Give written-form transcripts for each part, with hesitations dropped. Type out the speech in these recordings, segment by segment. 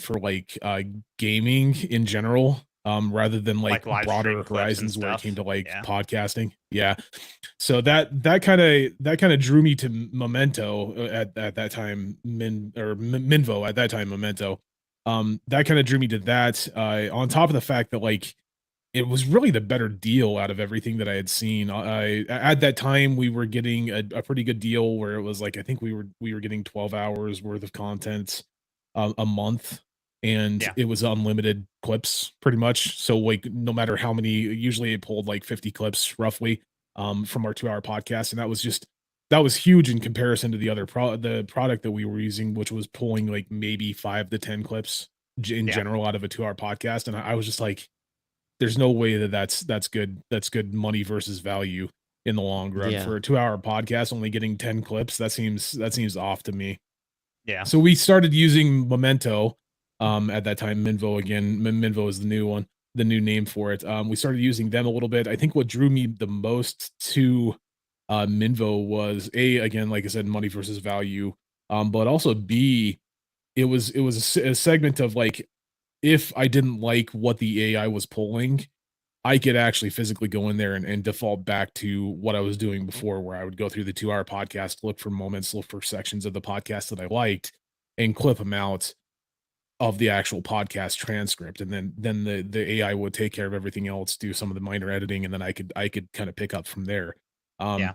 for like gaming in general, rather than like Like live stream broader clips and horizons where it came stuff. to like Yeah. podcasting. Yeah. So that kind of drew me to Memento at that time, Minvo at that time, Memento. That kind of drew me to that. On top of the fact that like it was really the better deal out of everything that I had seen. At that time we were getting a pretty good deal where it was like I think we were getting 12 hours worth of content a month, and Yeah. it was unlimited clips pretty much. So like no matter how many, usually it pulled like 50 clips roughly from our 2-hour podcast, and that was huge in comparison to the product that we were using, which was pulling like maybe 5 to 10 clips in Yeah. general out of a 2-hour podcast. And I was just like, there's no way that's good money versus value in the long run Yeah. for a 2-hour podcast. Only getting 10 clips, that seems off to me. Yeah. So we started using Memento at that time. Minvo again. Minvo is the new one, the new name for it. We started using them a little bit. I think what drew me the most to Minvo was A, again, like I said, money versus value, but also B, it was a segment of like, if I didn't like what the AI was pulling, I could actually physically go in there and default back to what I was doing before, where I would go through the 2-hour podcast, look for moments, look for sections of the podcast that I liked, and clip them out of the actual podcast transcript. And then the AI would take care of everything else, do some of the minor editing, and then I could kind of pick up from there. Yeah.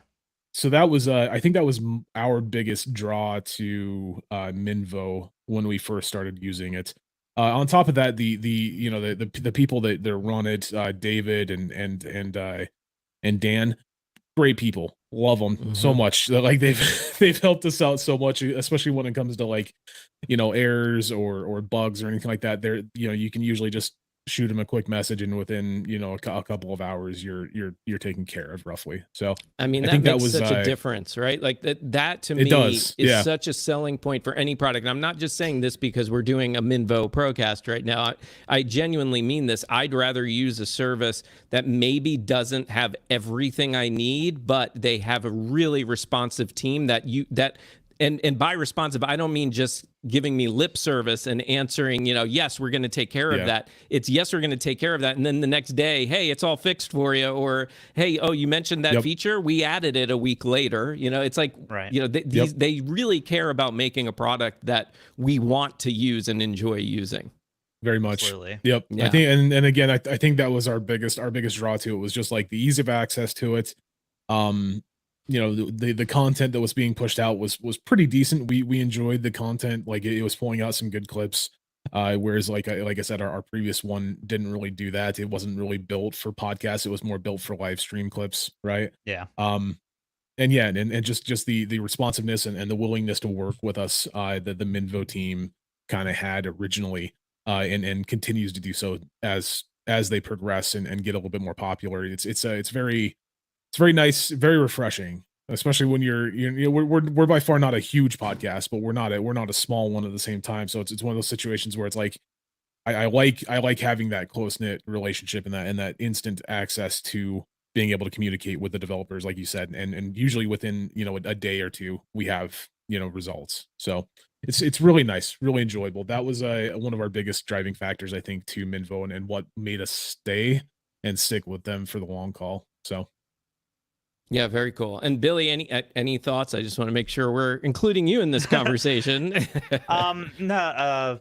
So that was I think that was our biggest draw to Minvo when we first started using it. On top of that, the people that run it, David and Dan, great people, love them so much. Like they've helped us out so much, especially when it comes to like errors or bugs or anything like that. They're you can usually just shoot them a quick message, and within a couple of hours you're taken care of roughly. So I mean, I that think that makes was such a difference, right? Like that to it me does, is yeah. such a selling point for any product. And I'm not just saying this because we're doing a Minvo ProCast right now. I genuinely mean this. I'd rather use a service that maybe doesn't have everything I need, but they have a really responsive team and by responsive, I don't mean just giving me lip service and answering, yes, we're going to take care of that. It's yes, we're going to take care of that. And then the next day, hey, it's all fixed for you. Or, hey, oh, you mentioned that feature. We added it a week later. It's like, Right. They really care about making a product that we want to use and enjoy using. Very much. Absolutely. Yep. Yeah. I think, and again, I think that was our biggest draw to it, was just like the ease of access to it. The content that was being pushed out was pretty decent. We enjoyed the content. Like it was pulling out some good clips. Whereas like I said, our previous one didn't really do that. It wasn't really built for podcasts. It was more built for live stream clips, right? Yeah. And yeah, and just the responsiveness and the willingness to work with us, that the Minvo team kind of had originally, and continues to do so as they progress and get a little bit more popular. It's very nice, very refreshing, especially when we're by far not a huge podcast, but we're not a small one at the same time. So it's one of those situations where it's like I like having that close knit relationship and that instant access to being able to communicate with the developers, like you said, and usually within a day or two we have results. So it's really nice, really enjoyable. That was one of our biggest driving factors, I think, to Minvo, and what made us stay and stick with them for the long haul. So. Yeah, very cool. And Billy, any thoughts? I just want to make sure we're including you in this conversation. No,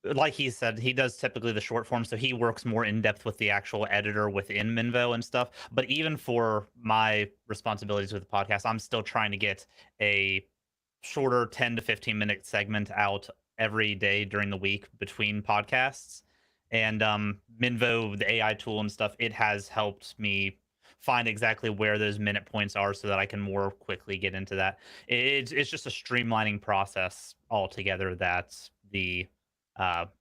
like he said, he does typically the short form, so he works more in depth with the actual editor within Minvo and stuff. But even for my responsibilities with the podcast, I'm still trying to get a shorter 10 to 15 minute segment out every day during the week between podcasts. And Minvo, the AI tool and stuff, it has helped me find exactly where those minute points are so that I can more quickly get into that. It's just a streamlining process altogether that the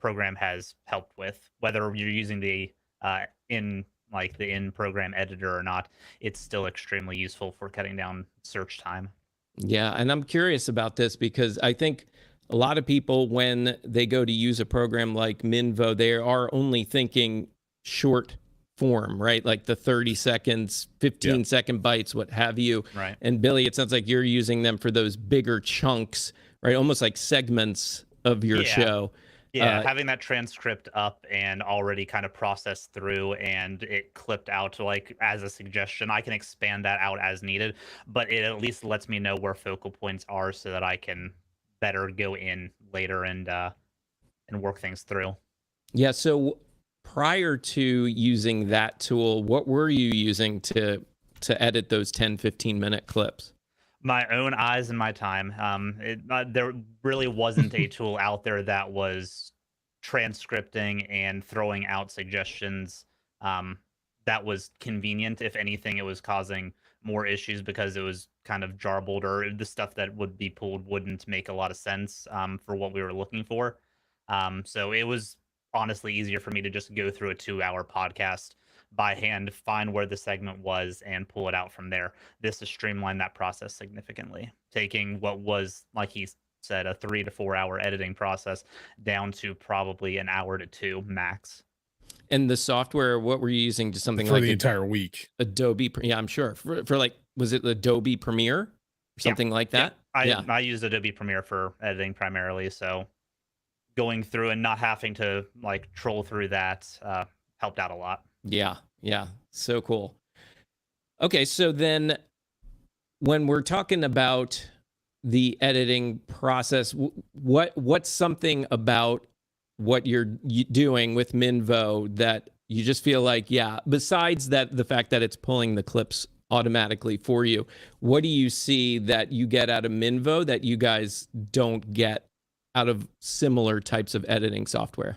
program has helped with. Whether you're using the in-program editor or not, it's still extremely useful for cutting down search time. Yeah, and I'm curious about this because I think a lot of people, when they go to use a program like Minvo, they are only thinking short form, right? Like the 30 seconds, 15-second bites, what have you. Right. And Billy, it sounds like you're using them for those bigger chunks, right? Almost like segments of your show. Yeah, having that transcript up and already kind of processed through and it clipped out like as a suggestion, I can expand that out as needed, but it at least lets me know where focal points are so that I can better go in later and work things through. Yeah. So prior to using that tool, what were you using to edit those 10, 15-minute clips? My own eyes and my time. There really wasn't a tool out there that was transcripting and throwing out suggestions that was convenient. If anything, it was causing more issues because it was kind of jarbled, or the stuff that would be pulled wouldn't make a lot of sense for what we were looking for. So it was honestly easier for me to just go through a 2-hour podcast by hand, find where the segment was, and pull it out from there. This has streamlined that process significantly, taking what was, like he said, a 3 to 4 hour editing process down to probably an hour to 2 max. And the software, what were you using? Just something for like the entire week. Adobe? Yeah, I'm sure. For like, was it Adobe Premiere? Something like that? Yeah. I used Adobe Premiere for editing primarily, so going through and not having to like troll through that helped out a lot. Yeah, yeah. So cool. Okay, so then when we're talking about the editing process, what's something about what you're doing with Minvo that you just feel like, yeah, besides that, the fact that it's pulling the clips automatically for you, what do you see that you get out of Minvo that you guys don't get out of similar types of editing software?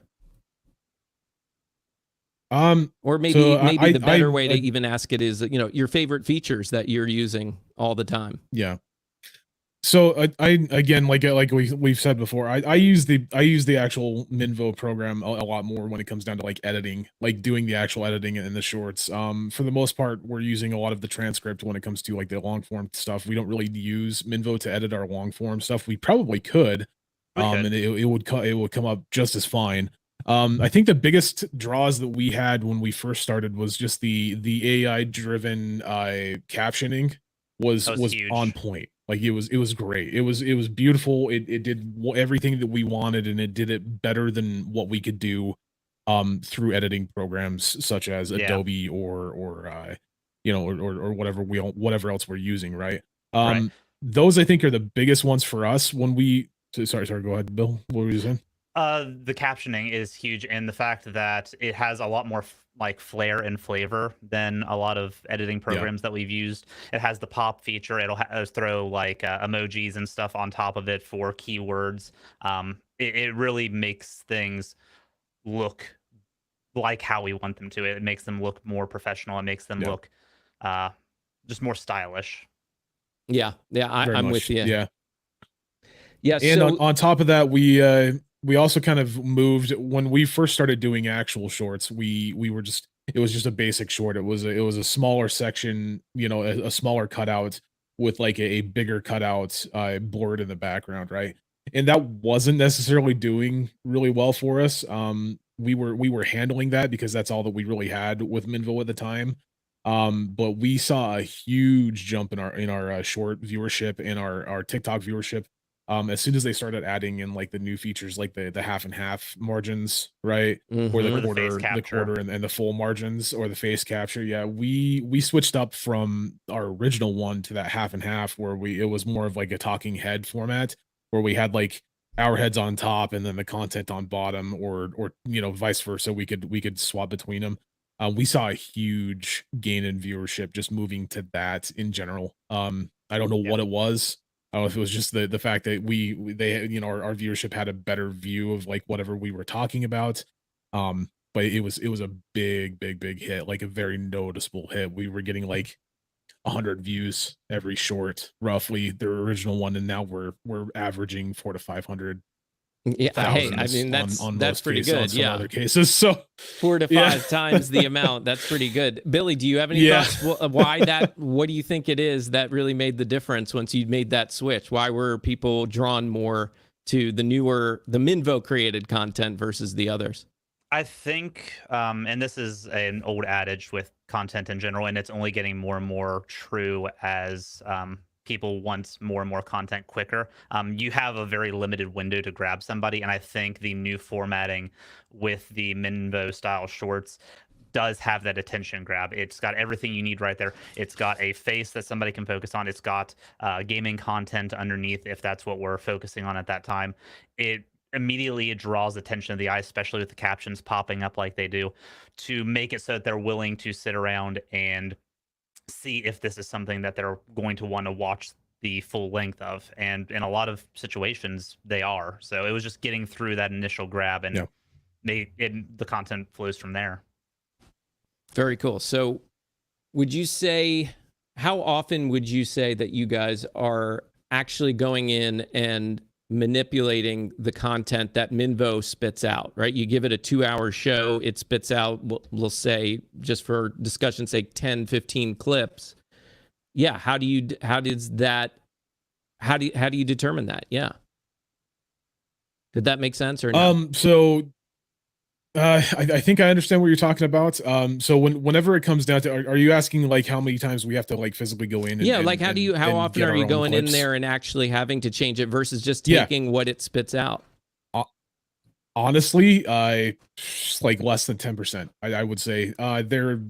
Or maybe the better way to even ask it is, your favorite features that you're using all the time. Yeah. So I again, like we've said before, I use the actual Minvo program a lot more when it comes down to like editing, like doing the actual editing in the shorts. For the most part, we're using a lot of the transcript when it comes to like the long form stuff. We don't really use Minvo to edit our long form stuff. We probably could, and it would come up just as fine. I think the biggest draws that we had when we first started was just the AI driven captioning was huge. on point. Like it was great. It was beautiful. It did everything that we wanted, and it did it better than what we could do through editing programs such as Adobe or whatever else we're using, right? Right. Those I think are the biggest ones for us when we sorry, go ahead, Bill. What were you saying? The captioning is huge, and the fact that it has a lot more like flair and flavor than a lot of editing programs that we've used. It has the pop feature. It'll throw like emojis and stuff on top of it for keywords. It really makes things look like how we want them to. It makes them look more professional. It makes them look just more stylish. Yeah, I'm with you. Yeah. And so, on top of that, we also kind of moved when we first started doing actual shorts. We were just, it was just a basic short. It was a smaller section, a smaller cutout with like a bigger cutout blurred in the background, right? And that wasn't necessarily doing really well for us. We were handling that because that's all that we really had with Minvo at the time. But we saw a huge jump in our short viewership and our TikTok viewership. As soon as they started adding in like the new features, like the half and half margins, right? Or the quarter and the full margins, or the face capture. Yeah, we switched up from our original one to that half and half, where it was more of like a talking head format, where we had like our heads on top and then the content on bottom, or vice versa. We could swap between them. We saw a huge gain in viewership just moving to that in general. I don't know what it was. I don't know if it was just the fact that our viewership had a better view of like whatever we were talking about. But it was a big hit, like a very noticeable hit. We were getting like 100 views every short, roughly, their original one, and now we're averaging 400 to 500. Yeah, hey, I mean that's pretty good. Yeah, other cases, so 4 to 5 times the amount. That's pretty good. Billy, do you have any thoughts? Why that? What do you think it is that really made the difference once you made that switch? Why were people drawn more to the Minvo created content versus the others? I think, and this is an old adage with content in general, and it's only getting more and more true as people want more and more content quicker, you have a very limited window to grab somebody. And I think the new formatting with the Minvo style shorts does have that attention grab. It's got everything you need right there. It's got a face that somebody can focus on. It's got gaming content underneath if that's what we're focusing on at that time. It immediately draws attention of the eye, especially with the captions popping up like they do, to make it so that they're willing to sit around and see if this is something that they're going to want to watch the full length of. And in a lot of situations, they are. So it was just getting through that initial grab, and the content flows from there. Very cool. So would you say, how often would you say that you guys are actually going in and manipulating the content that Minvo spits out, right? You give it a 2-hour show, it spits out, we'll say, just for discussion's sake, 10, 15 clips. Yeah. How do you determine that? Yeah. Did that make sense or no? I think I understand what you're talking about. So whenever it comes down to, are you asking like how many times we have to like physically go in? How often are you going in there and actually having to change it versus just taking what it spits out? Honestly, like less than 10%. I would say there are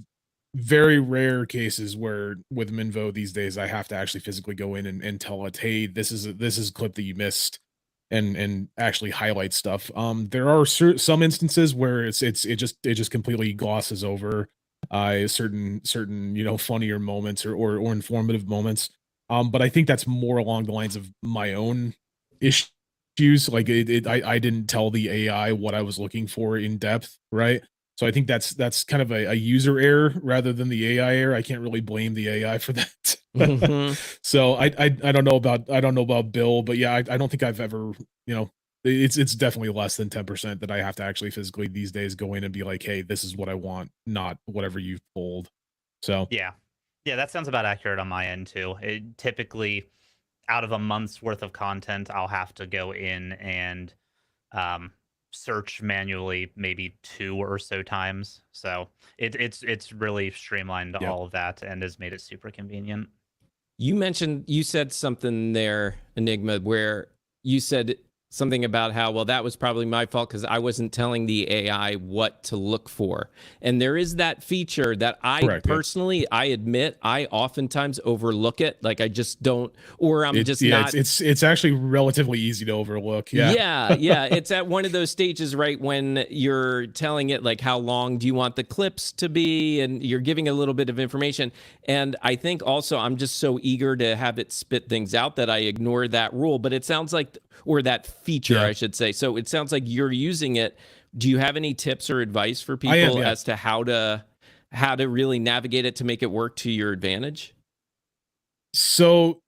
very rare cases where with Minvo these days I have to actually physically go in and tell it, hey, this is a clip that you missed. And actually highlight stuff. There are some instances where it just completely glosses over certain funnier moments or informative moments. But I think that's more along the lines of my own issues. Like I didn't tell the AI what I was looking for in depth, right? So I think that's kind of a user error rather than the AI error. I can't really blame the AI for that. So I don't know about Bill, but yeah, I don't think I've ever, it's definitely less than 10% that I have to actually physically these days go in and be like, hey, this is what I want, not whatever you've pulled. So yeah, that sounds about accurate on my end too. It typically, out of a month's worth of content, I'll have to go in and search manually maybe 2 or so times. So it's really streamlined all of that and has made it super convenient. You said something there, Enigma, where you said something about how, well, that was probably my fault because I wasn't telling the AI what to look for. And there is that feature that I personally, I admit, I oftentimes overlook it. Like I just don't, or I'm not. It's actually relatively easy to overlook. Yeah. It's at one of those stages, right, when you're telling it like how long do you want the clips to be, and you're giving a little bit of information. And I think also I'm just so eager to have it spit things out that I ignore that rule. But it sounds like, or that feature, I should say. So it sounds like you're using it. Do you have any tips or advice for people as to how to really navigate it to make it work to your advantage? So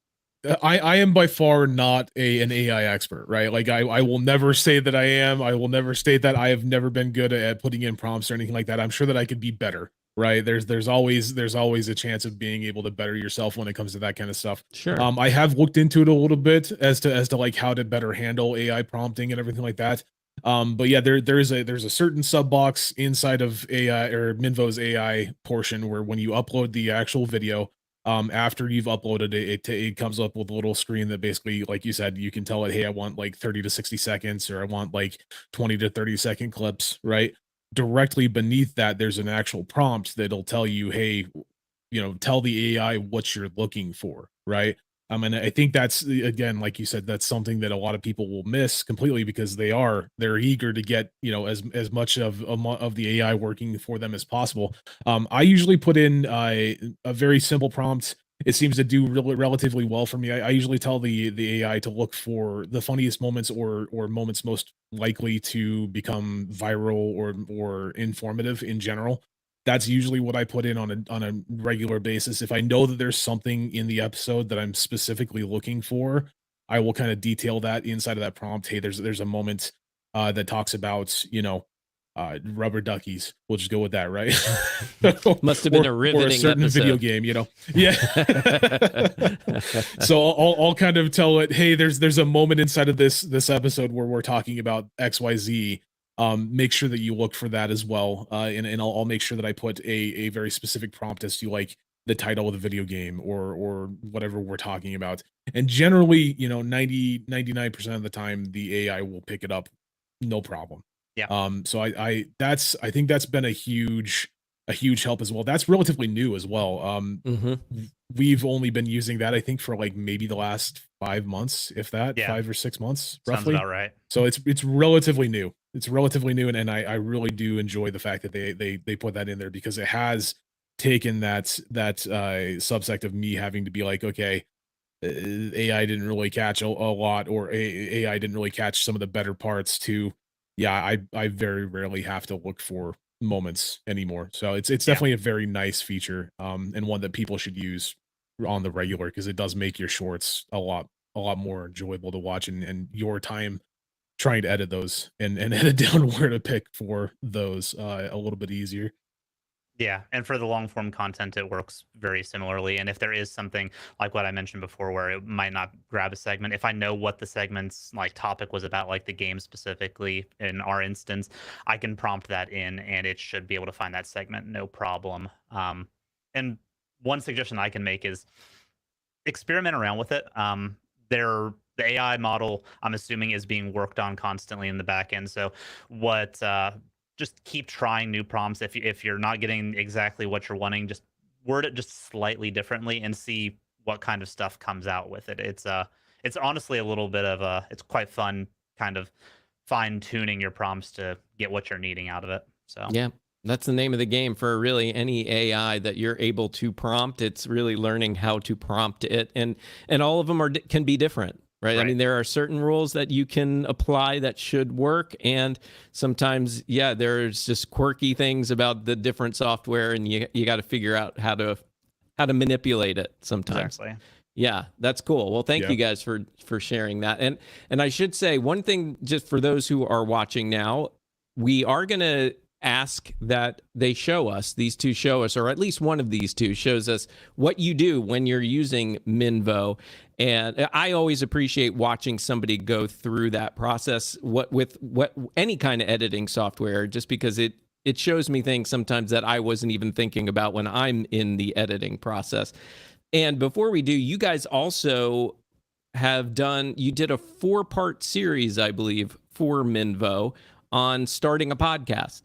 I am by far not an AI expert, right? Like I will never say that I am. I will never state that. I have never been good at putting in prompts or anything like that. I'm sure that I could be better, right? There's always a chance of being able to better yourself when it comes to that kind of stuff. Sure. I have looked into it a little bit as to like how to better handle AI prompting and everything like that. But yeah, there's a certain sub box inside of AI or Minvo's AI portion where when you upload the actual video, after you've uploaded it comes up with a little screen that basically, like you said, you can tell it, hey, I want like 30 to 60 seconds, or I want like 20 to 30 second clips, right? Directly beneath that, there's an actual prompt that'll tell you, hey, tell the AI what you're looking for, right? And I think that's, again, like you said, that's something that a lot of people will miss completely because they're eager to get, as much of the AI working for them as possible. I usually put in a very simple prompt. It seems to do relatively well for me. I usually tell the AI to look for the funniest moments or moments most likely to become viral or informative in general. That's usually what I put in on a regular basis. If I know that there's something in the episode that I'm specifically looking for, I will kind of detail that inside of that prompt. Hey, there's a moment that talks about, rubber duckies. We'll just go with that, right? Must have been a riveting or a certain episode. video game, Yeah. So I'll kind of tell it, hey, there's a moment inside of this episode where we're talking about XYZ. Make sure that you look for that as well. And I'll make sure that I put a very specific prompt as to like, the title of the video game or whatever we're talking about. And generally, 99% of the time the AI will pick it up no problem. Yeah. So I think that's been a huge help as well. That's relatively new as well. We've only been using that, I think, for like maybe the last 5 months, if that, Yeah. 5 or 6 months, Sounds roughly. about right. So it's relatively new. It's relatively new, and I really do enjoy the fact that they put that in there, because it has taken that subsect of me having to be like, okay, AI didn't really catch a lot, or AI didn't really catch some of the better parts, to yeah, I very rarely have to look for moments anymore. So it's Yeah. definitely a very nice feature, and one that people should use on the regular, because it does make your shorts a lot more enjoyable to watch, and your time trying to edit those and edit down where to pick for those a little bit easier. Yeah, and for the long form content, it works very similarly. And if there is something like what I mentioned before, where it might not grab a segment, if I know what the segment's like topic was about, like the game specifically in our instance, I can prompt that in, and it should be able to find that segment no problem. And one suggestion I can make is experiment around with it. The AI model, I'm assuming, is being worked on constantly in the back end. So what just keep trying new prompts. If you're not getting exactly what you're wanting, just word it just slightly differently and see what kind of stuff comes out with it. It's honestly a little bit of a it's quite fun, kind of fine tuning your prompts to get what you're needing out of it. So Yeah, that's the name of the game for really any AI that you're able to prompt. It's really learning how to prompt it, and all of them can be different, right? I Right. mean, there are certain rules that you can apply that should work, and sometimes, yeah, there's just quirky things about the different software, and you got to figure out how to manipulate it sometimes. Exactly. Yeah, that's cool. Well, thank Yeah. you guys for sharing that. And I should say one thing, just for those who are watching now, we are going to ask that these two show us, or at least one of these two shows us what you do when you're using Minvo. And I always appreciate watching somebody go through that process, with any kind of editing software, just because it shows me things sometimes that I wasn't even thinking about when I'm in the editing process. And before we do, you guys also you did a 4-part series, I believe, for Minvo on starting a podcast,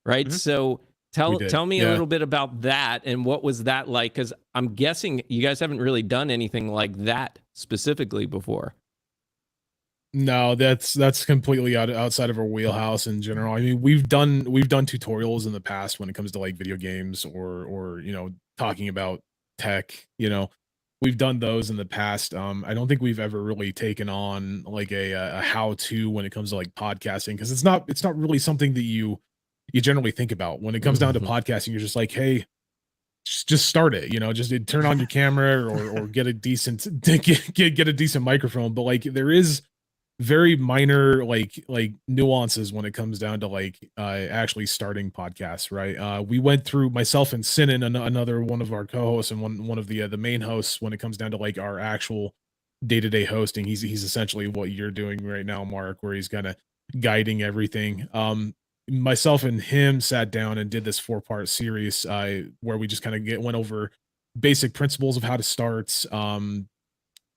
right? Mhm. So We did, tell me a yeah. little bit about that, and what was that like? Because I'm guessing you guys haven't really done anything like that specifically before. No, that's completely outside of our wheelhouse in general. I mean, we've done tutorials in the past when it comes to like video games, or talking about tech. We've done those in the past. I don't think we've ever really taken on like a how to when it comes to like podcasting, because it's not really something that you generally think about when it comes down to Mhm. podcasting. You're just like, hey, just start it. Just turn on your camera, or get a decent get a decent microphone. But like there is very minor like nuances when it comes down to like actually starting podcasts, right? We went through, myself and Sinan, another one of our co-hosts, and one of the main hosts, when it comes down to like our actual day-to-day hosting. He's essentially what you're doing right now, Mark, where he's kind of guiding everything. Myself and him sat down and did this 4-part series, where we just kind of went over basic principles of how to start,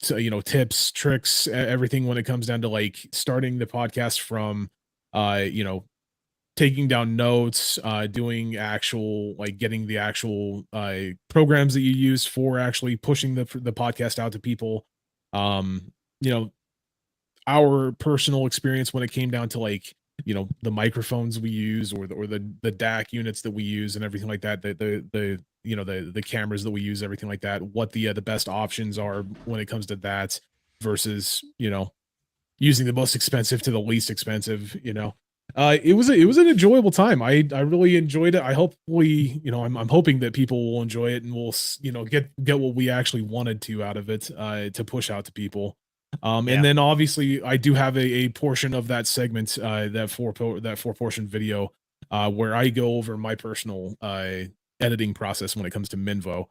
so, tips, tricks, everything when it comes down to like starting the podcast, from uh you know taking down notes, doing actual, like getting the actual programs that you use for actually pushing the podcast out to people. You know, our personal experience when it came down to like, the microphones we use, or the DAC units that we use, and everything like that, the cameras that we use, everything like that, what the best options are when it comes to that, versus using the most expensive to the least expensive. It was an enjoyable time. I really enjoyed it. I hopefully, I'm hoping that people will enjoy it, and we'll get what we actually wanted to out of it, to push out to people. Yeah. And then obviously I do have a portion of that segment, that 4 portion video, where I go over my personal editing process when it comes to Minvo.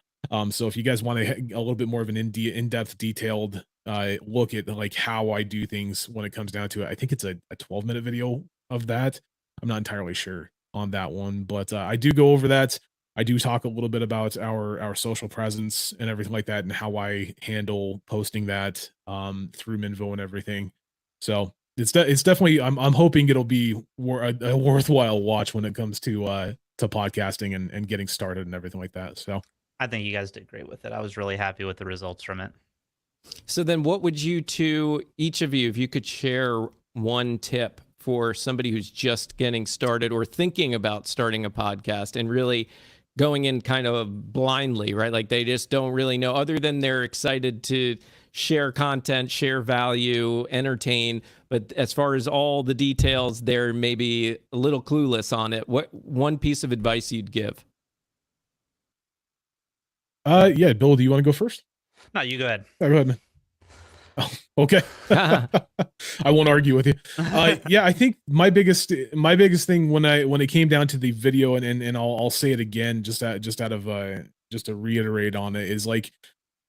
So if you guys want a little bit more of an in-depth, detailed look at like how I do things when it comes down to it, I think it's a 12-minute video of that. I'm not entirely sure on that one, but I do go over that. I do talk a little bit about our social presence and everything like that, and how I handle posting that through Minvo and everything. So it's definitely, I'm hoping it'll be a worthwhile watch when it comes to podcasting and getting started and everything like that. So I think you guys did great with it. I was really happy with the results from it. So then what would you two, each of you, if you could share one tip for somebody who's just getting started or thinking about starting a podcast and really going in kind of blindly, right? Like they just don't really know, other than they're excited to share content, share value, entertain. But as far as all the details, they're maybe a little clueless on it. What one piece of advice you'd give? yeah, Bill, do you want to go first? No, you go ahead. Yeah, go ahead, man. Oh, okay. I won't argue with you. Yeah, I think my biggest thing when it came down to the video, and I'll say it again, just out of just to reiterate on it, is like,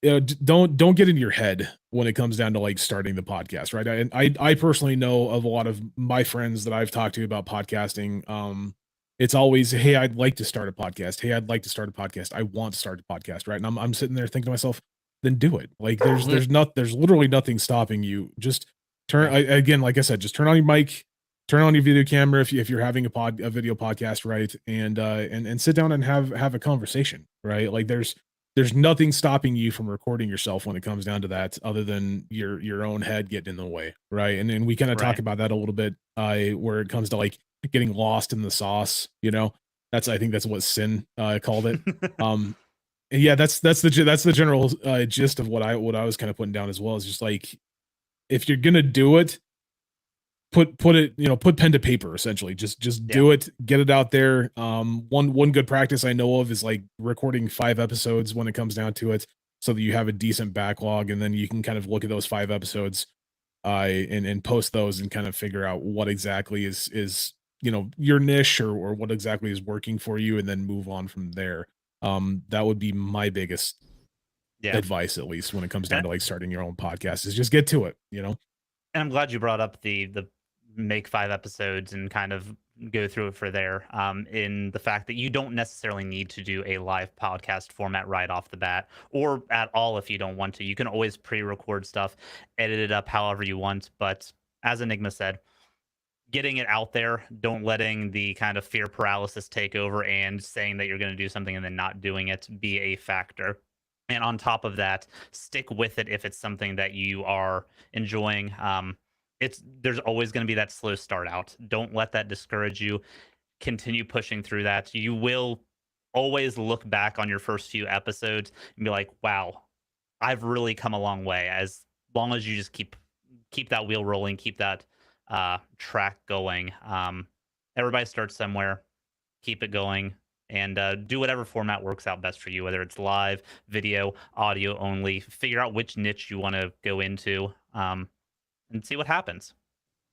don't get into your head when it comes down to like starting the podcast, right? And I personally know of a lot of my friends that I've talked to about podcasting. It's always, hey, I'd like to start a podcast. Hey, I'd like to start a podcast. I want to start a podcast, right? And I'm sitting there thinking to myself, then do it. Like there's literally nothing stopping you. Just again, like I said, just turn on your mic, turn on your video camera if you're having a video podcast, right? And sit down and have a conversation, right? Like there's nothing stopping you from recording yourself when it comes down to that, other than your own head getting in the way, right? And we kind of talk about that a little bit, where it comes to like getting lost in the sauce, I think that's what Sin called it. Yeah, that's the general gist of what I was kind of putting down as well, is just like, if you're gonna do it, put it, put pen to paper, essentially. Just do it, get it out there. One good practice I know of is like recording 5 episodes when it comes down to it, so that you have a decent backlog, and then you can kind of look at those 5 episodes and post those and kind of figure out what exactly is your niche, or what exactly is working for you, and then move on from there. That would be my biggest advice, at least when it comes down to like starting your own podcast, is just get to it, And I'm glad you brought up the make 5 episodes and kind of go through it for there, in the fact that you don't necessarily need to do a live podcast format right off the bat, or at all if you don't want to. You can always pre-record stuff, edit it up however you want. But as Enigma said, getting it out there, don't letting the kind of fear paralysis take over and saying that you're going to do something and then not doing it be a factor. And on top of that, stick with it if it's something that you are enjoying. There's always going to be that slow start out. Don't let that discourage you. Continue pushing through that. You will always look back on your first few episodes and be like, wow, I've really come a long way. As long as you just keep that wheel rolling, keep that track going. Everybody starts somewhere. Keep it going, and do whatever format works out best for you, whether it's live, video, audio only. Figure out which niche you want to go into, and see what happens.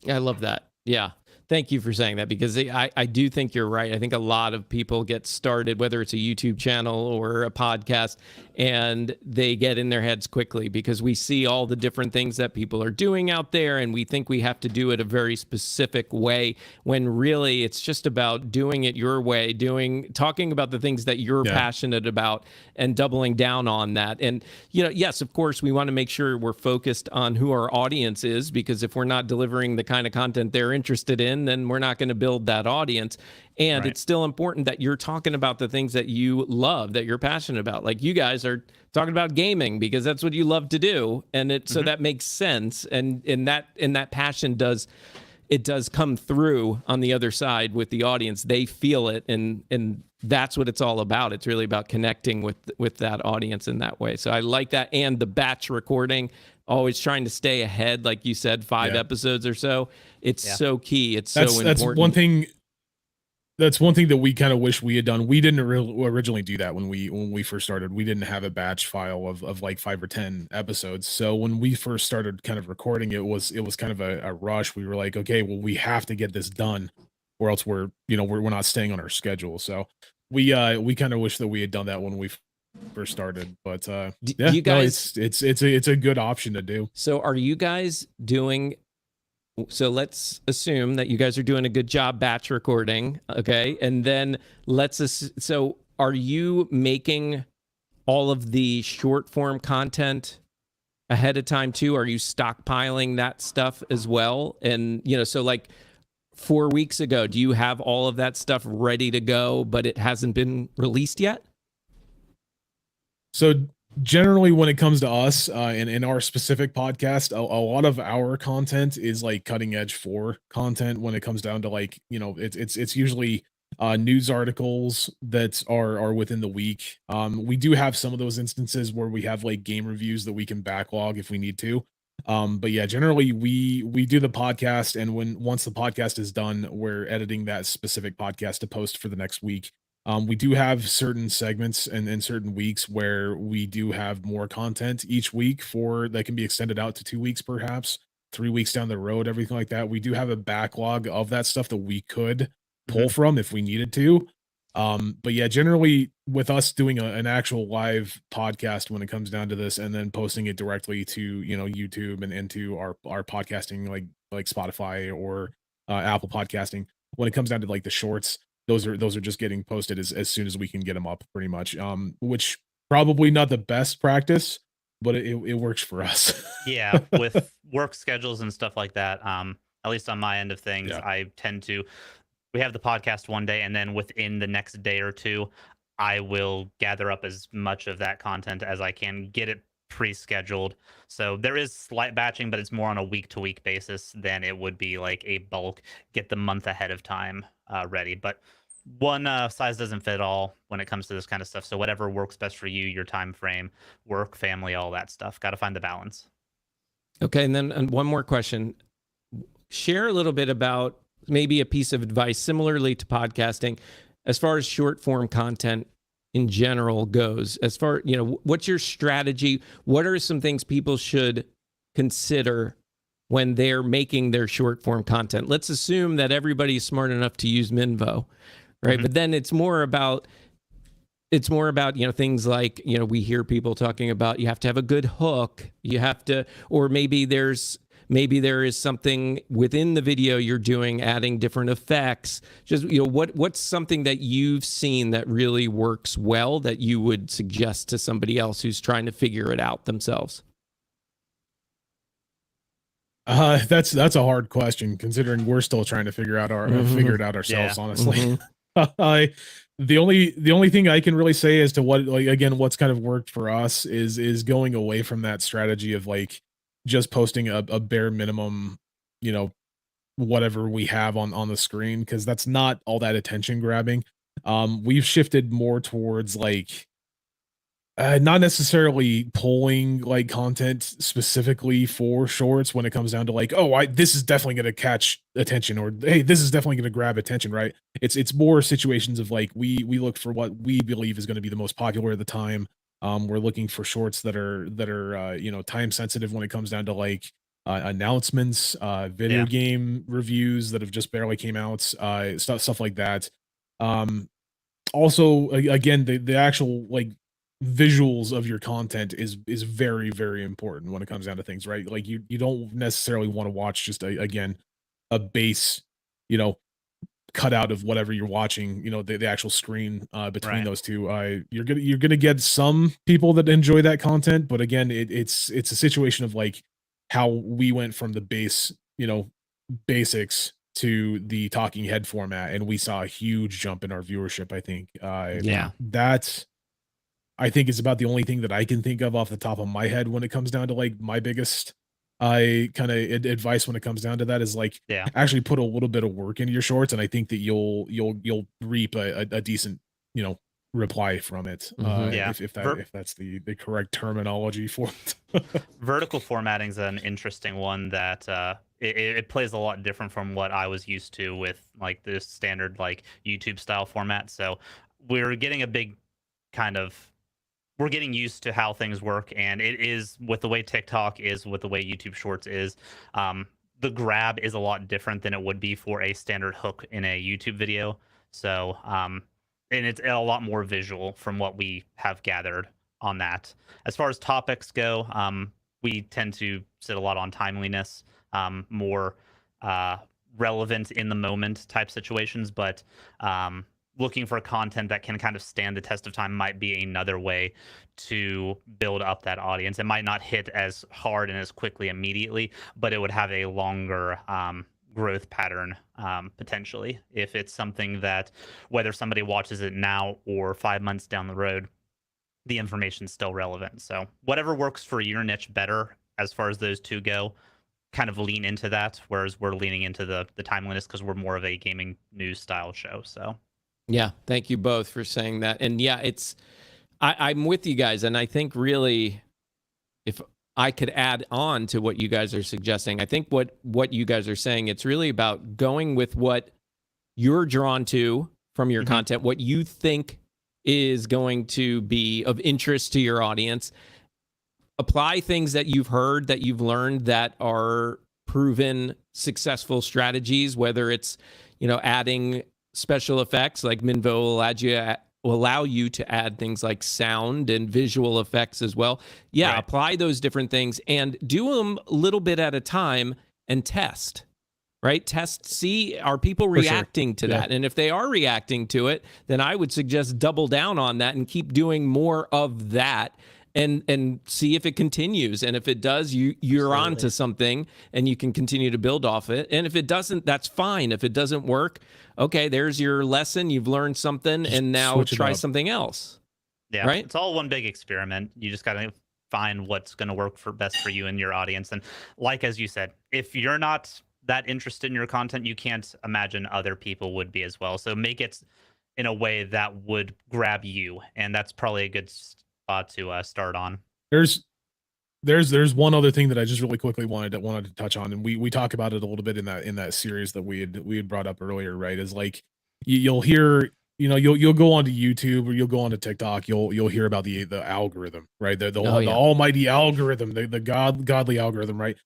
I love that. Yeah. Thank you for saying that, because I do think you're right. I think a lot of people get started, whether it's a YouTube channel or a podcast, and they get in their heads quickly because we see all the different things that people are doing out there, and we think we have to do it a very specific way, when really it's just about doing it your way, talking about the things that you're passionate about and doubling down on that. And, yes, of course, we want to make sure we're focused on who our audience is, because if we're not delivering the kind of content they're interested in, then we're not going to build that audience. And it's still important that you're talking about the things that you love, that you're passionate about. Like you guys are talking about gaming because that's what you love to do. And so that makes sense. And that passion does come through on the other side with the audience. They feel it. And that's what it's all about. It's really about connecting with that audience in that way. So I like that. And the batch recording, always trying to stay ahead, like you said, 5 episodes or so. It's so key. It's so important. That's one thing that we kind of wish we had done. We didn't originally do that when we first started. We didn't have a batch file of like 5 or 10 episodes. So when we first started kind of recording, it was kind of a rush. We were like, okay, well, we have to get this done, or else we're not staying on our schedule. So we kind of wish that we had done that when we first started. But you guys, it's a good option to do. So are you guys doing? So let's assume that you guys are doing a good job batch recording, okay? And then so are you making all of the short form content ahead of time too? Are you stockpiling that stuff as well? And, so like 4 weeks ago, do you have all of that stuff ready to go, but it hasn't been released yet? So generally when it comes to us in our specific podcast, a lot of our content is like cutting edge for content when it comes down to like, it's usually news articles that are within the week. We do have some of those instances where we have like game reviews that we can backlog if we need to. But yeah, generally we do the podcast, and once the podcast is done, we're editing that specific podcast to post for the next week. We do have certain segments and certain weeks where we do have more content each week for that can be extended out to 2 weeks, perhaps 3 weeks down the road, everything like that. We do have a backlog of that stuff that we could pull from if we needed to. But yeah, generally with us doing an actual live podcast when it comes down to this, and then posting it directly to YouTube and into our podcasting like Spotify or Apple podcasting, when it comes down to like the shorts, those are just getting posted as soon as we can get them up, pretty much. Which probably not the best practice, but it works for us. Yeah, with work schedules and stuff like that. At least on my end of things, Yeah. I tend to. We have the podcast one day, and then within the next day or two, I will gather up as much of that content as I can, get it pre-scheduled. So there is slight batching, but it's more on a week-to-week basis than it would be like a bulk, get the month ahead of time ready. But one size doesn't fit all when it comes to this kind of stuff. So whatever works best for you, your time frame, work, family, all that stuff. Got to find the balance. Okay, and then one more question. Share a little bit about maybe a piece of advice similarly to podcasting as far as short form content in general goes. As far, what's your strategy? What are some things people should consider when they're making their short form content? Let's assume that everybody's smart enough to use Minvo, right? But then it's more about things like, we hear people talking about you have to have a good hook, you have to, or maybe there is something within the video you're doing, adding different effects. Just, what's something that you've seen that really works well that you would suggest to somebody else who's trying to figure it out themselves? That's a hard question, considering we're still trying to figure it out ourselves, honestly. The only thing I can really say as to what's kind of worked for us is going away from that strategy of like just posting a bare minimum, whatever we have on the screen, because that's not all that attention grabbing. We've shifted more towards like not necessarily pulling like content specifically for shorts when it comes down to like, oh, this is definitely going to catch attention, or hey, this is definitely going to grab attention, right? It's more situations of like we look for what we believe is going to be the most popular at the time. We're looking for shorts that are time sensitive when it comes down to like announcements, video game reviews that have just barely came out, stuff like that. Also, again, the actual like visuals of your content is very, very important when it comes down to things, right? Like you don't necessarily want to watch just a base, cutout of whatever you're watching, the actual screen between those two. You're gonna get some people that enjoy that content, but again, it's a situation of like how we went from the basics to the talking head format, and we saw a huge jump in our viewership. I think that I think is about the only thing that I can think of off the top of my head when it comes down to like my biggest kind of advice when it comes down to that is like actually put a little bit of work into your shorts, and I think that you'll reap a decent reply from it. If that's the correct terminology for it. Vertical formatting is an interesting one that it plays a lot different from what I was used to with like this standard like YouTube style format. So we're getting a big kind of we're getting used to how things work, and it is with the way TikTok is, with the way YouTube Shorts is. The grab is a lot different than it would be for a standard hook in a YouTube video. So, and it's a lot more visual from what we have gathered on that. As far as topics go, we tend to sit a lot on timeliness, more relevant in the moment type situations, but looking for content that can kind of stand the test of time might be another way to build up that audience. It might not hit as hard and as quickly immediately, but it would have a longer growth pattern potentially, if it's something that, whether somebody watches it now or 5 months down the road, the information's still relevant. So whatever works for your niche better as far as those two go, kind of lean into that, whereas we're leaning into the timeliness because we're more of a gaming news style show. So Yeah, thank you both for saying that. And yeah, I'm with you guys, and I think really, if I could add on to what you guys are suggesting, I think what you guys are saying, it's really about going with what you're drawn to from your content, what you think is going to be of interest to your audience. Apply things that you've heard, that you've learned, that are proven successful strategies, whether it's, adding special effects like Minvo will allow you to add things like sound and visual effects as well. Yeah, Right. apply those different things and do them a little bit at a time and test. Right? Test, see, are people For sure. reacting to Yeah. that? And if they are reacting to it, then I would suggest double down on that and keep doing more of that, and see if it continues. And if it does, you're on to something and you can continue to build off it. And if it doesn't, that's fine. If it doesn't work, okay, there's your lesson. You've learned something, and now switch it try up. something else. yeah, Right? it's all one big experiment. You just got to find what's going to work for best for you and your audience. And like, as you said, if you're not that interested in your content, you can't imagine other people would be as well. So make it in a way that would grab you. And that's probably a good spot to start on. There's one other thing that I just really quickly wanted to touch on, and we talk about it a little bit in that series that we had brought up earlier, right? Is like you'll hear, you'll go onto YouTube or you'll go onto TikTok, you'll hear about the algorithm, right? The almighty algorithm, the godly algorithm, right?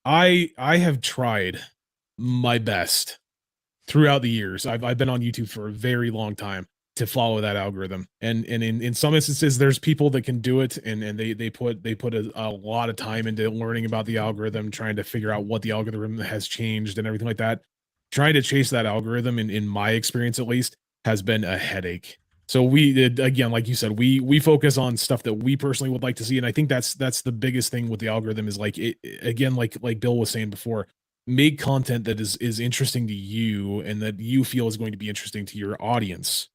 I have tried my best throughout the years. I've been on YouTube for a very long time to follow that algorithm, and in some instances there's people that can do it, and they put a lot of time into learning about the algorithm, trying to figure out what the algorithm has changed and everything like that. Trying to chase that algorithm, in my experience at least, has been a headache. So we, again, like you said, we focus on stuff that we personally would like to see, and I think that's the biggest thing with the algorithm is like it, again, like Bill was saying before, make content that is interesting to you and that you feel is going to be interesting to your audience,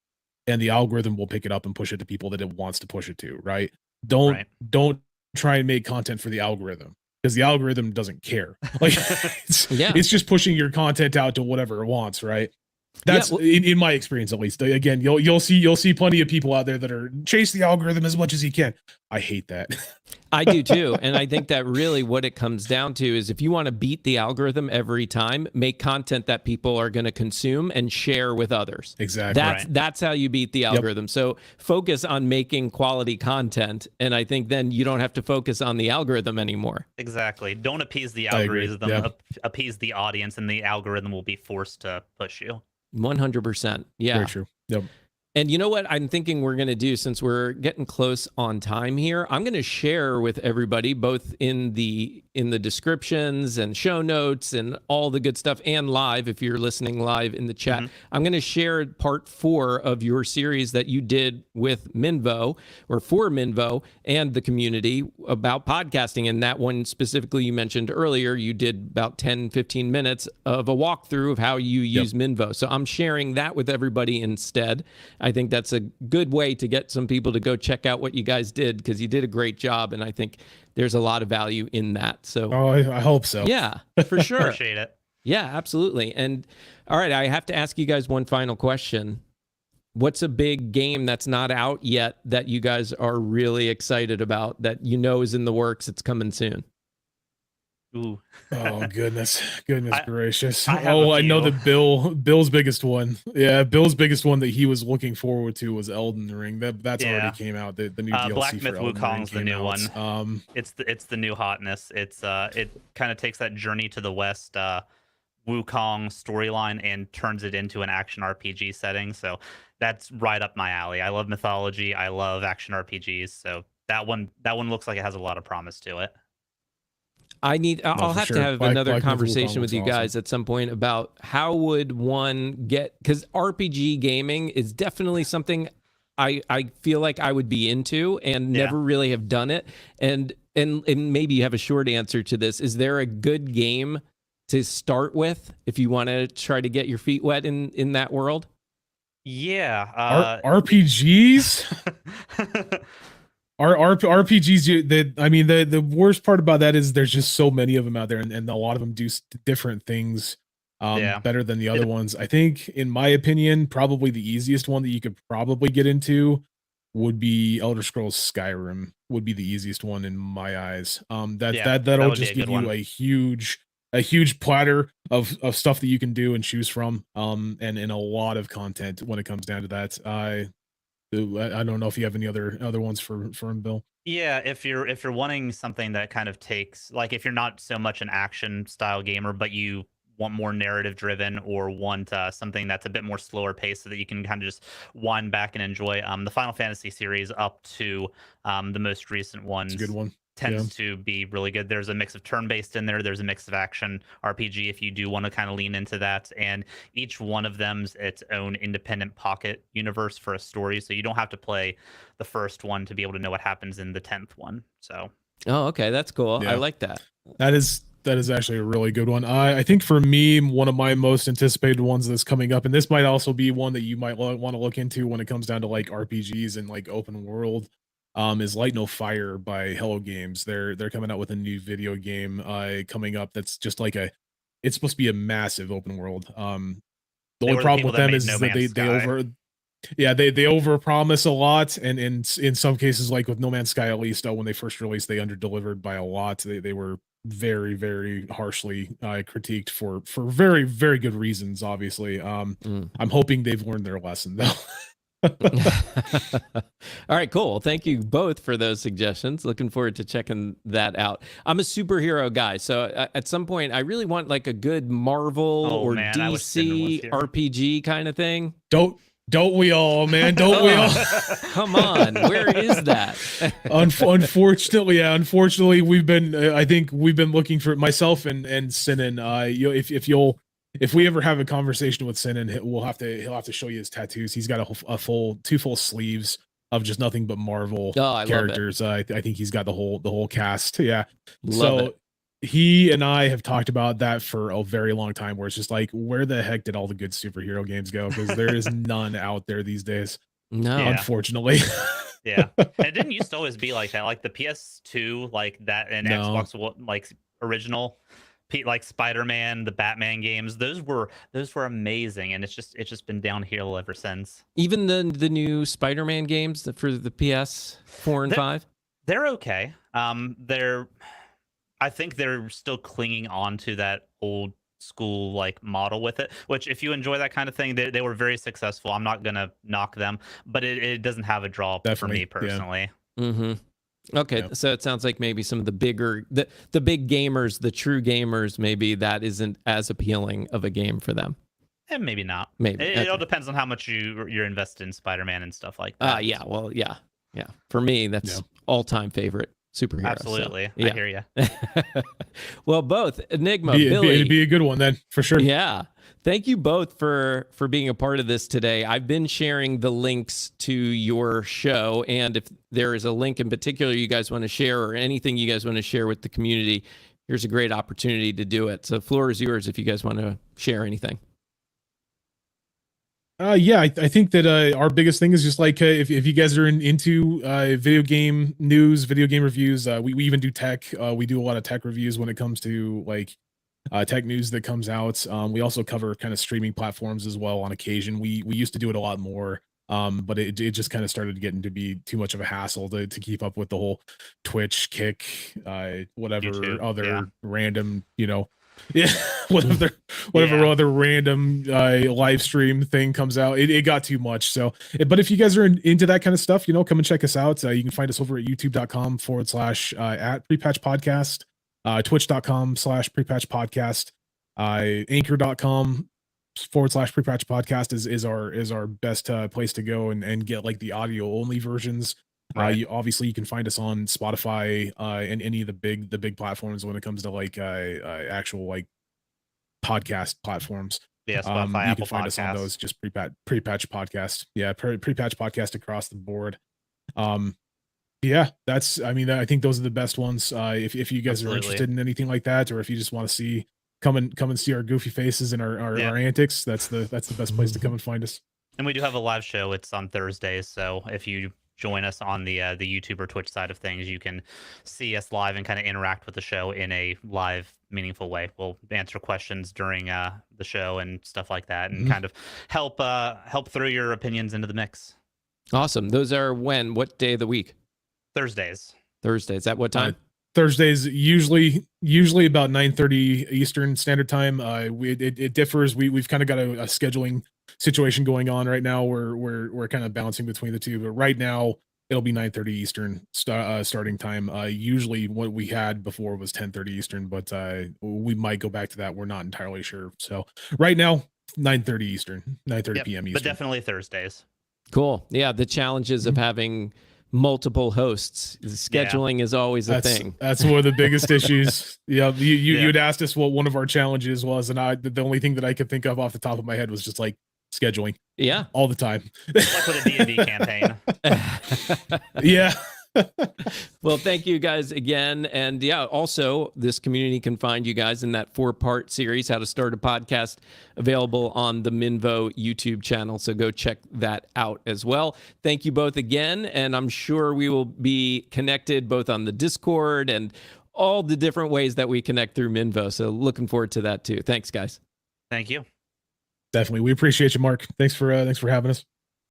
and the algorithm will pick it up and push it to people that it wants to push it to, right? Don't try and make content for the algorithm, because the algorithm doesn't care. Like it's just pushing your content out to whatever it wants, right? That's in my experience, at least. Again, you'll see plenty of people out there that are chase the algorithm as much as you can. I hate that. I do too. And I think that really what it comes down to is, if you want to beat the algorithm every time, make content that people are going to consume and share with others. Exactly. That's how you beat the algorithm. So focus on making quality content, and I think then you don't have to focus on the algorithm anymore. Exactly. Don't appease the algorithm, appease the audience, and the algorithm will be forced to push you. 100%. Yeah. Very true. Yep. And you know what I'm thinking we're going to do, since we're getting close on time here? I'm going to share with everybody, both in the descriptions and show notes and all the good stuff, and live, if you're listening live in the chat. I'm going to share part 4 of your series that you did with Minvo, or for Minvo and the community, about podcasting. And that one specifically you mentioned earlier, you did about 10-15 minutes of a walkthrough of how you use Minvo. So I'm sharing that with everybody instead. I think that's a good way to get some people to go check out what you guys did, because you did a great job, and I think there's a lot of value in that. So I hope so. Yeah, for sure. Appreciate it. Yeah, absolutely. And all right, I have to ask you guys one final question. What's a big game that's not out yet that you guys are really excited about, that is in the works, it's coming soon? Ooh. Oh goodness gracious. I know that Bill's biggest one. Yeah, Bill's biggest one that he was looking forward to was Elden Ring. That's already came out. The new DLC Black for Myth Elden Wukong's Ring the new out. one. It's the new hotness. It's it kind of takes that Journey to the West Wukong storyline and turns it into an action RPG setting. So that's right up my alley. I love mythology. I love action RPGs. So that one looks like it has a lot of promise to it. I'll for have sure. to have Black another Myth Wukong conversation with looks you guys at some point about how would one get, because RPG gaming is definitely something I feel like I would be into and never really have done it. And maybe you have a short answer to this. Is there a good game to start with if you want to try to get your feet wet in that world? Yeah. RPGs? RPGs, I mean, the worst part about that is there's just so many of them out there, and a lot of them do different things better than the other ones. I think, in my opinion, probably the easiest one that you could probably get into would be Elder Scrolls Skyrim. Would be the easiest one in my eyes. That'll just give you a huge platter of stuff that you can do and choose from, and a lot of content when it comes down to that. I don't know if you have any other ones for him, Bill. Yeah, if you're wanting something that kind of takes, like, if you're not so much an action style gamer, but you want more narrative driven, or want something that's a bit more slower paced so that you can kind of just wind back and enjoy, the Final Fantasy series up to the most recent ones. It's a good one. Tends to be really good. There's a mix of turn-based in there. There's a mix of action RPG if you do want to kind of lean into that. And each one of them's its own independent pocket universe for a story. So you don't have to play the first one to be able to know what happens in the 10th one. So. Oh, okay. That's cool. Yeah. I like that. That is actually a really good one. I think for me, one of my most anticipated ones that's coming up, and this might also be one that you might want to look into when it comes down to like RPGs and like open world, is Light No Fire by Hello Games. They're coming out with a new video game coming up that's just like it's supposed to be a massive open world. The only problem with them is that they overpromise a lot, and in some cases, like with No Man's Sky, at least when they first released, they underdelivered by a lot. They were very, very harshly critiqued for very, very good reasons, obviously. I'm hoping they've learned their lesson, though. All right, cool. Thank you both for those suggestions. Looking forward to checking that out. I'm a superhero guy, so at some point I really want like a good Marvel DC RPG kind of thing. Don't we all, man? Don't we all? Come on, where is that? Unfortunately, we've been. I think we've been looking for it, myself and Sinan. If we ever have a conversation with Sinan, he'll have to show you his tattoos. He's got two full sleeves of just nothing but Marvel characters. I think he's got the whole cast. Yeah, love it. He and I have talked about that for a very long time, where it's just like, where the heck did all the good superhero games go? Because there is none out there these days. No, unfortunately. Yeah, it didn't used to always be like that. Like the PS2, like that, and Xbox, like original, like Spider-Man, the Batman games. Those were amazing, and it's just been downhill ever since. Even the new Spider-Man games for the PS4 and 5. They're okay. I think they're still clinging on to that old school like model with it, which if you enjoy that kind of thing, they were very successful. I'm not gonna knock them, but it doesn't have a draw for me personally. Yeah. Mm-hmm. Okay, so it sounds like maybe some of the bigger, the big gamers, the true gamers, maybe that isn't as appealing of a game for them. And maybe not. Maybe it all depends on how much you're invested in Spider-Man and stuff like that. Yeah. Well, yeah. For me, that's all-time favorite superhero. Absolutely. So, I hear you. Well, both Enigma, Billy. It'd be a good one then, for sure. Yeah. Thank you both for being a part of this today. I've been sharing the links to your show, and if there is a link in particular you guys want to share, or anything you guys want to share with the community, here's a great opportunity to do it. So the floor is yours if you guys want to share anything. I think that our biggest thing is just like, if you guys are into video game news, video game reviews, we even do tech. We do a lot of tech reviews when it comes to like tech news that comes out. We also cover kind of streaming platforms as well on occasion. We used to do it a lot more, but it just kind of started getting to be too much of a hassle to keep up with the whole Twitch, Kick, whatever YouTube, other random, whatever other random live stream thing comes out. It got too much. So, but if you guys are into that kind of stuff, come and check us out. You can find us over at youtube.com / at Pre-Patch Podcast, twitch.com / Pre-Patch Podcast, anchor.com / Pre-Patch Podcast is our best place to go and get like the audio only versions Right. Obviously you can find us on Spotify and any of the big platforms when it comes to like actual like podcast platforms. Yeah, Spotify, You Apple can find us on Podcasts. those, just pre-patch podcast. Yeah, pre-patch podcast across the board. Yeah, I mean, I think those are the best ones. If you guys are Absolutely. interested in anything like that, or if you just want to see come and see our goofy faces and our Yeah. antics, that's the best place to come and find us. And we do have a live show. It's on Thursdays, so if you join us on the YouTube or Twitch side of things, you can see us live and kind of interact with the show in a live, meaningful way. We'll answer questions during the show and stuff like that, and kind of help throw your opinions into the mix. Awesome. Those are what day of the week? Thursdays. Thursdays. At what time? Thursdays usually about 9:30 Eastern Standard Time. It differs. We've kind of got a scheduling situation going on right now where we're kind of balancing between the two. But right now it'll be 9:30 Eastern starting time. Usually what we had before was 10:30 Eastern, but we might go back to that. We're not entirely sure. So right now 9:30 Eastern, 9:30 p.m. Eastern. But definitely Thursdays. Cool. Yeah, the challenges of having multiple hosts. Scheduling is always a thing. That's one of the biggest issues. Yeah, you'd asked us what one of our challenges was, and the only thing that I could think of off the top of my head was just like scheduling. Yeah, all the time. Like with a D&D campaign. Yeah. Well, thank you guys again. And yeah, also this community can find you guys in that 4-part series, How to Start a Podcast, available on the Minvo YouTube channel. So go check that out as well. Thank you both again. And I'm sure we will be connected both on the Discord and all the different ways that we connect through Minvo. So looking forward to that too. Thanks, guys. Thank you. Definitely. We appreciate you, Mark. Thanks for having us.